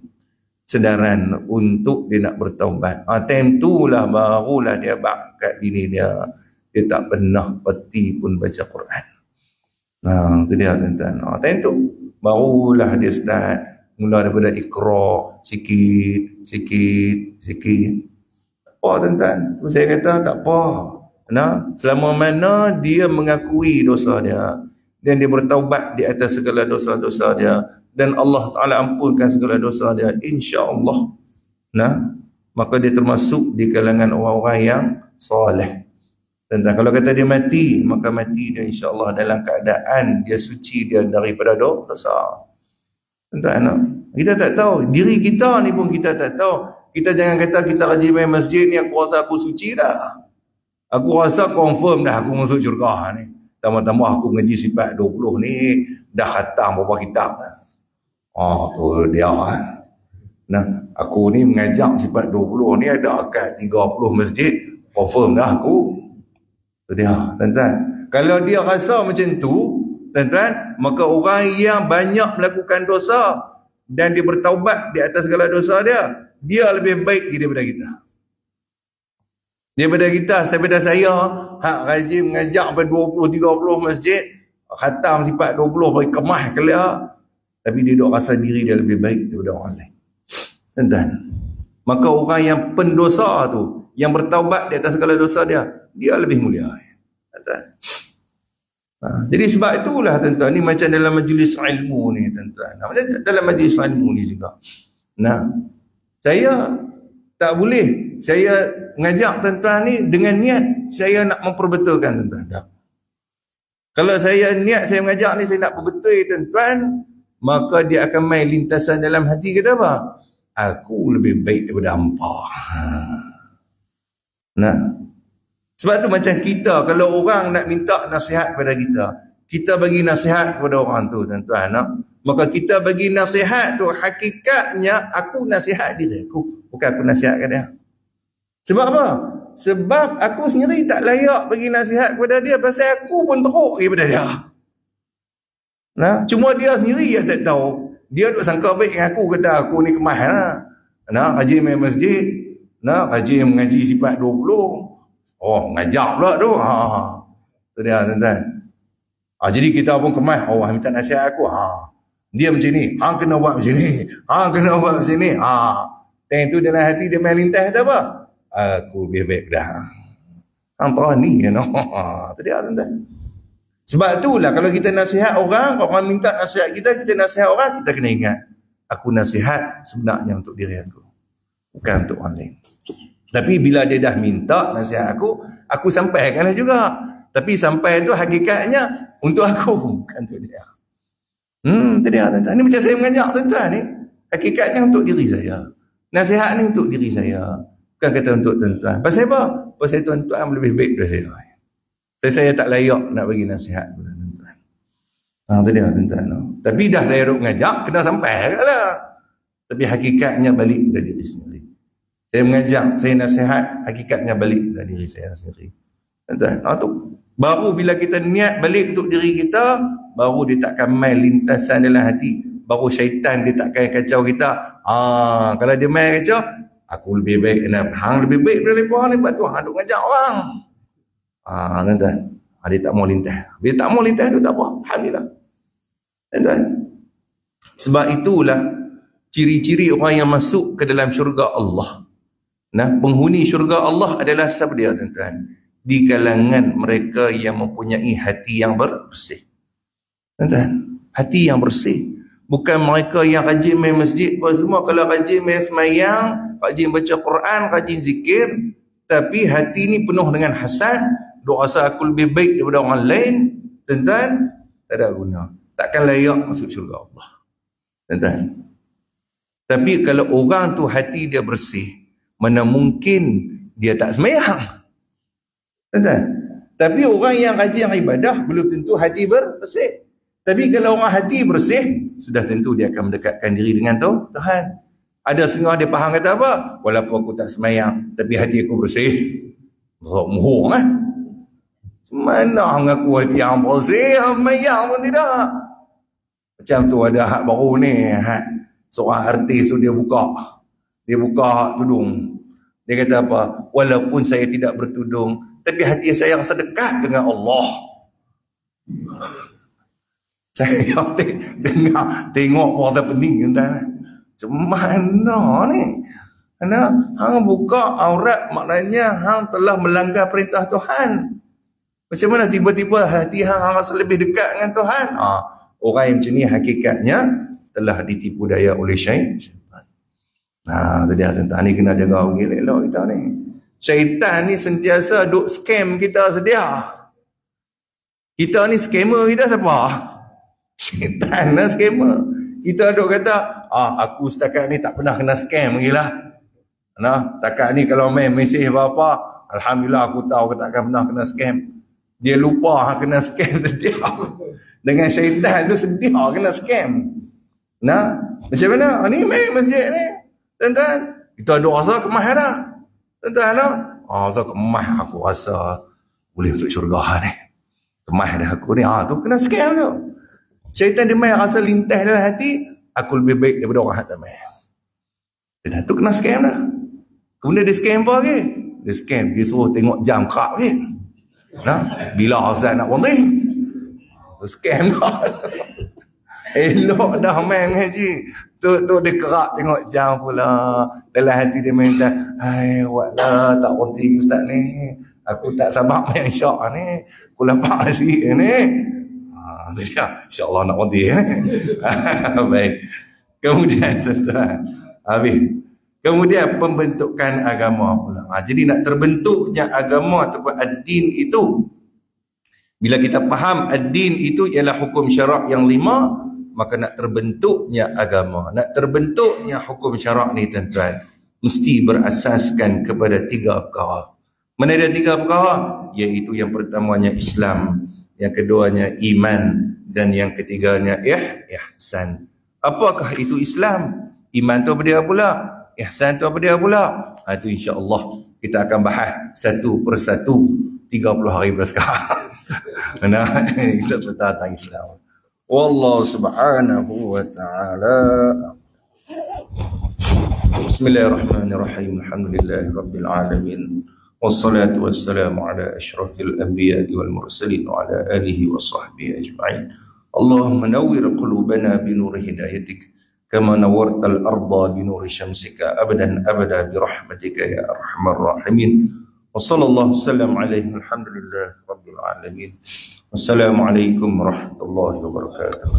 untuk dia nak bertaubat. Time tu lah barulah dia bakat bini dia. Dia tak pernah peti pun baca Quran. Itu dia tuan-tuan. Time tu barulah dia start mula daripada Iqra, sikit. Tak apa tuan-tuan. Saya kata tak apa. Selama mana dia mengakui dosa dia dan dia bertaubat di atas segala dosa-dosa dia dan Allah Ta'ala ampunkan segala dosa dia, insya-Allah maka dia termasuk di kalangan orang-orang yang soleh. Tentang kalau kata dia mati, maka mati dia insya-Allah dalam keadaan dia suci dia daripada dosa. Tentang kita tak tahu diri kita ni pun kita tak tahu. Kita jangan kata kita rajin main masjid ni aku rasa aku suci dah. Aku rasa confirm dah aku masuk syurga ni. Tambah-tambah aku mengaji sifat 20 ni dah khatam berapa kitab. Oh tu dia. Nah, aku ni mengajak sifat 20 ni ada kat 30 masjid, confirm dah aku. Tu dia, tuan-tuan. Kalau dia rasa macam tu, tuan-tuan, maka orang yang banyak melakukan dosa dan dia bertaubat di atas segala dosa dia lebih baik daripada kita. Daripada saya hak rajin mengajak sampai 20-30 masjid, khatam sifat 20 bagi kemah kelia, tapi dia dok rasa diri dia lebih baik daripada orang lain. Tuan-tuan, maka orang yang pendosa tu, yang bertaubat di atas segala dosa dia lebih mulia. Tuan-tuan. Jadi sebab itulah tuan-tuan, ni macam dalam majlis ilmu ni tuan-tuan. Macam dalam majlis ilmu ni juga. Nah, saya tak boleh saya mengajak tuan-tuan ni dengan niat saya nak memperbetulkan tuan-tuan. Tak. Kalau saya niat saya mengajak ni saya nak perbetul tuan-tuan, maka dia akan main lintasan dalam hati kata apa? Aku lebih baik daripada hampa. Nah. Sebab tu macam kita, kalau orang nak minta nasihat pada kita bagi nasihat kepada orang tu tuan-tuan. Maka kita bagi nasihat tu hakikatnya aku nasihat diri aku. Bukan aku nasihatkan dia. Sebab apa? Sebab aku sendiri tak layak bagi nasihat kepada dia pasal aku pun teruk daripada dia. Nah, cuma dia sendiri yang tak tahu. Dia duk sangka baik dengan aku, kata aku ni kemah lah. Nah, rajin main masjid. Nah, rajin mengaji sifat 20. Oh, ngajak pula tu. Tu dia tuan-tuan. Jadi kita pun kemah. Oh, minta nasihat aku. Dia macam ni. Hang kena buat macam ni. Hang kena buat macam ni. Time tu dalam hati dia main lintas tu apa? Aku lebih baik dah. Hang berani kan? Tu dia tuan-tuan. Sebab itulah kalau kita nasihat orang minta nasihat kita nasihat orang, kita kena ingat. Aku nasihat sebenarnya untuk diri aku. Bukan untuk orang lain. Tapi bila dia dah minta nasihat aku sampaikanlah juga. Tapi sampai tu hakikatnya untuk aku, bukan untuk dia. Tu dia tuan-tuan. Ini macam saya mengajak tuan-tuan ni. Hakikatnya untuk diri saya. Nasihat ni untuk diri saya. Bukan kata untuk tuan-tuan. Pasal apa? Pasal tuan-tuan lebih baik dari saya. Saya tak layak nak bagi nasihat kepada tuan-tuan. Tu dia tuan-tuan. Tapi dah saya duk mengajak, kena sampai lah. Tapi hakikatnya balik dari diri sendiri. Saya mengajak, saya nasihat, hakikatnya balik dari diri saya sendiri. Tuan-tuan, tu baru bila kita niat balik untuk diri kita, baru dia takkan main lintasan dalam hati. Baru syaitan dia takkan kacau kita. Kalau dia main kacau, aku lebih baik, hang lebih baik daripada orang ni, sebab tu hang duk ngajak orang. Tuan-tuan, dia tak mau lintas. Bila tak mau lintas tu tak apa, alhamdulillah. Tuan-tuan, sebab itulah ciri-ciri orang yang masuk ke dalam syurga Allah. Nah, penghuni syurga Allah adalah siapa dia tuan-tuan? Di kalangan mereka yang mempunyai hati yang bersih. Tuan-tuan, hati yang bersih. Bukan mereka yang rajin main masjid apa semua. Kalau rajin main semayang, rajin baca Quran, rajin zikir, tapi hati ni penuh dengan hasad, duk rasa aku lebih baik daripada orang lain, tuan-tuan, tak ada guna. Takkan layak masuk syurga Allah. Tuan-tuan. Tapi kalau orang tu hati dia bersih, mana mungkin dia tak semayang. Tuan-tuan. Tapi orang yang rajin ibadah belum tentu hati bersih. Tapi kalau orang hati bersih, sudah tentu dia akan mendekatkan diri dengan Tuhan. Ada setengah dia faham kata apa? Walaupun aku tak semayang, tapi hati aku bersih. Mohong lah. Mana ngaku hati yang bersih, semayang pun tidak. Macam tu ada hak baru ni. Seorang artis tu dia buka tudung. Dia kata apa? Walaupun saya tidak bertudung, tapi hati saya rasa dekat dengan Allah. Saya tengok portal pening tuan. Macam mana ni? Kerana hang buka aurat, maknanya hang telah melanggar perintah Tuhan. Macam mana tiba-tiba hati hang rasa lebih dekat dengan Tuhan? Orang yang macam ni hakikatnya telah ditipu daya oleh syaitan. Tadi tuan-tuan ni kena jaga elok kita ni. Syaitan ni sentiasa duk scam kita sedia. Kita ni scammer kita siapa? Syaitan lah scammer. Kita duk kata, aku setakat ni tak pernah kena scam lagi lah. Nah, setakat ni kalau main mesej apa-apa, alhamdulillah aku tahu aku takkan pernah kena scam. Dia lupa kena scam sedia. Dengan syaitan tu sedia kena scam. Nah, macam mana? Ni main masjid ni. Tuan-tuan, kita ada rasa kemah dah. Tuan-tuan, rasa kemah aku rasa boleh masuk syurga ni. Kemah dah aku ni. Tu kena scam tu. Syaitan dia main rasa lintas dalam hati, aku lebih baik daripada orang tak main. Dan tu kena scam dah. Kemudian dia scam apa lagi? Dia scam, dia suruh tengok jam kerap lagi. Nah, bila Azan nak berhenti? Scam dah. Elok dah main haji. Tu dia kerak tengok jam pula. Dalam hati dia minta, hai buatlah tak berhenti ustaz ni. Aku tak sabar main syak ni. Aku lapar sikit ni. Dia insya-Allah nak berhenti. Baik. Kemudian tuan-tuan, habis. Kemudian pembentukan agama pula. Jadi nak terbentuknya agama ataupun ad-din itu, bila kita faham ad-din itu ialah hukum syarak yang 5, maka nak terbentuknya agama, nak terbentuknya hukum syarak ni tuan-tuan, mesti berasaskan kepada 3 perkara. Mana ada 3 perkara? Iaitu yang pertamanya Islam, yang keduanya iman, dan yang ketiganya ihsan. Apakah itu Islam? Iman tu apa dia pula? Ihsan tu apa dia pula? Itu insya-Allah kita akan bahas satu persatu 30 hari sekarang. Nah, kita cerita tentang Islam. Wallahu subhanahu wa ta'ala. Bismillahirrahmanirrahim. Alhamdulillahirabbil alamin. Wassalatu wassalamu ala asyrafil anbiya'i wal mursalin wa ala alihi wa sahbihi ajma'in. Allahumma nawwir qulubana bi nuri hidayatik كما نورت الأرض بنور شمسك أبدا أبدا برحمتك يا أرحم الراحمين وصلى الله وسلم عليه الحمد لله رب العالمين والسلام عليكم ورحمة الله وبركاته.